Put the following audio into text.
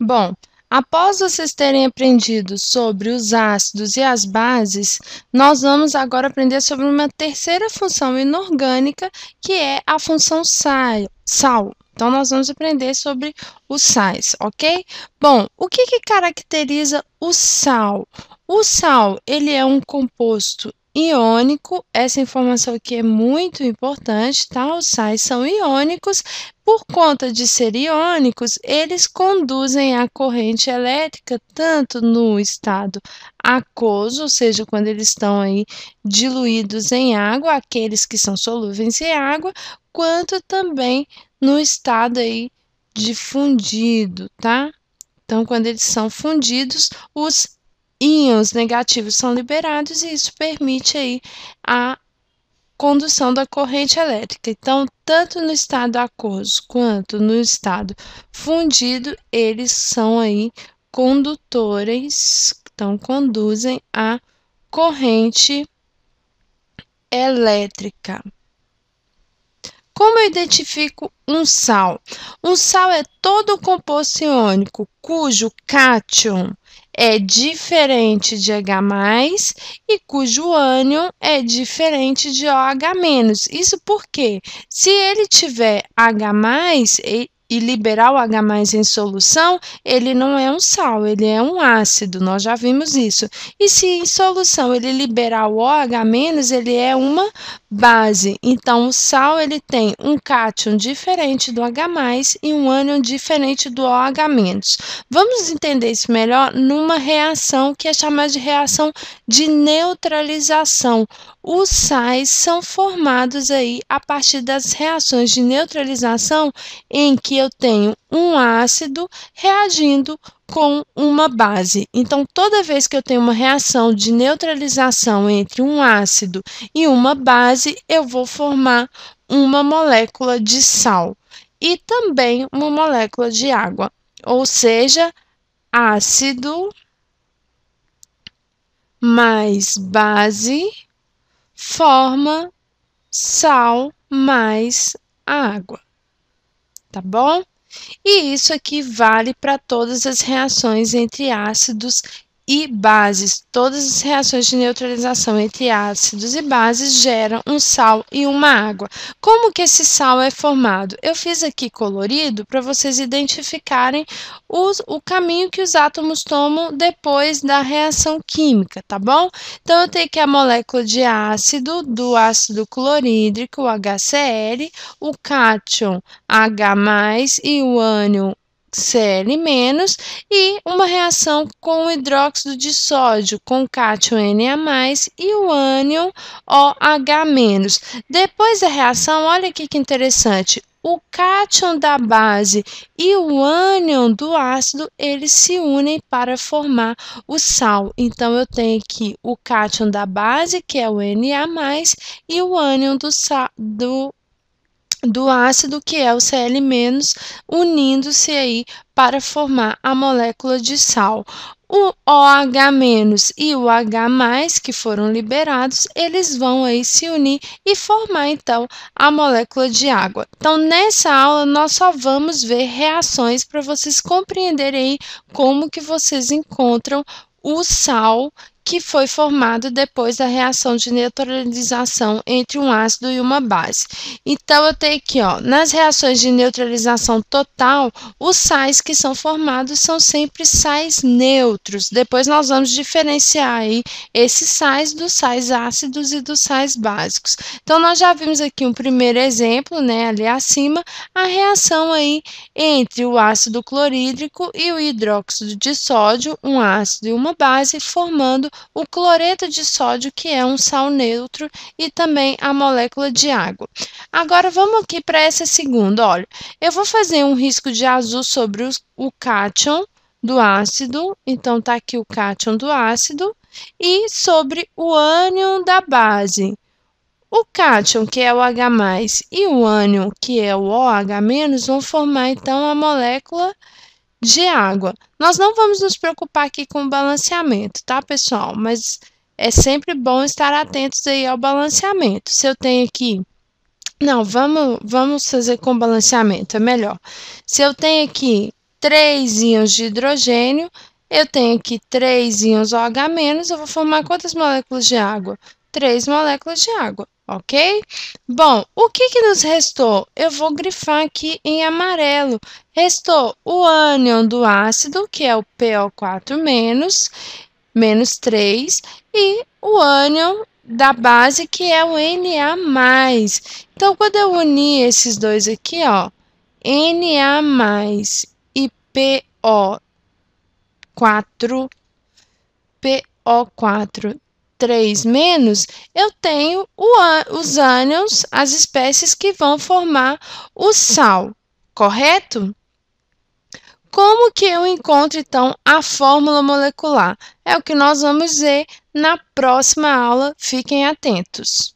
Bom, após vocês terem aprendido sobre os ácidos e as bases, nós vamos agora aprender sobre uma terceira função inorgânica, que é a função sal. Então, nós vamos aprender sobre os sais, ok? Bom, o que caracteriza o sal? O sal, ele é um composto iônico, essa informação aqui é muito importante, tá? Os sais são iônicos. Por conta de ser iônicos, eles conduzem a corrente elétrica tanto no estado aquoso, ou seja, quando eles estão aí diluídos em água, aqueles que são solúveis em água, quanto também no estado aí de fundido, tá? Então, quando eles são fundidos, os íons negativos são liberados e isso permite aí a condução da corrente elétrica. Então, tanto no estado aquoso quanto no estado fundido, eles são aí condutores, então conduzem a corrente elétrica. Como eu identifico um sal? Um sal é todo composto iônico cujo cátion é diferente de H+, e cujo ânion é diferente de OH-. Isso porque, se ele tiver H+, e liberar o H+ em solução, ele não é um sal, ele é um ácido, nós já vimos isso. E se em solução ele liberar o OH-, ele é uma base. Então, o sal ele tem um cátion diferente do H+, e um ânion diferente do OH-. Vamos entender isso melhor numa reação que é chamada de reação de neutralização. Os sais são formados aí a partir das reações de neutralização em que eu tenho um ácido reagindo com uma base. Então, toda vez que eu tenho uma reação de neutralização entre um ácido e uma base, eu vou formar uma molécula de sal e também uma molécula de água, ou seja, ácido mais base forma sal mais água, tá bom? E isso aqui vale para todas as reações entre ácidos e bases. Todas as reações de neutralização entre ácidos e bases geram um sal e uma água. Como que esse sal é formado? Eu fiz aqui colorido para vocês identificarem o caminho que os átomos tomam depois da reação química, tá bom? Então, eu tenho aqui a molécula de ácido, do ácido clorídrico, o HCl, o cátion H+ e o ânion Cl-, e uma reação com o hidróxido de sódio, com cátion Na+, e o ânion OH-. Depois da reação, olha aqui que interessante, o cátion da base e o ânion do ácido, eles se unem para formar o sal. Então, eu tenho aqui o cátion da base, que é o Na+, e o ânion do ácido, que é o Cl-, unindo-se aí para formar a molécula de sal. O OH- e o H+, que foram liberados, eles vão aí se unir e formar, então, a molécula de água. Então, nessa aula, nós só vamos ver reações para vocês compreenderem aí como que vocês encontram o sal que foi formado depois da reação de neutralização entre um ácido e uma base. Então, eu tenho aqui, ó, nas reações de neutralização total, os sais que são formados são sempre sais neutros. Depois, nós vamos diferenciar aí esses sais dos sais ácidos e dos sais básicos. Então, nós já vimos aqui um primeiro exemplo, né, ali acima, a reação aí entre o ácido clorídrico e o hidróxido de sódio, um ácido e uma base, formando o cloreto de sódio, que é um sal neutro, e também a molécula de água. Agora, vamos aqui para essa segunda. Olha, eu vou fazer um risco de azul sobre o cátion do ácido, então tá aqui o cátion do ácido, e sobre o ânion da base. O cátion, que é o H+, e o ânion, que é o OH-, vão formar, então, a molécula de água. Nós não vamos nos preocupar aqui com o balanceamento, tá, pessoal? Mas é sempre bom estar atentos aí ao balanceamento. Se eu tenho aqui... Não, vamos fazer com balanceamento, é melhor. Se eu tenho aqui 3 íons de hidrogênio, eu tenho aqui 3 íons OH-, eu vou formar quantas moléculas de água? 3 moléculas de água, ok? Bom, o que nos restou? Eu vou grifar aqui em amarelo. Restou o ânion do ácido, que é o PO4-, menos 3, e o ânion da base, que é o Na+. Então, quando eu unir esses dois aqui, ó, Na+, e PO4, 3-, eu tenho os ânions, as espécies que vão formar o sal, correto? Como que eu encontro, então, a fórmula molecular? É o que nós vamos ver na próxima aula. Fiquem atentos.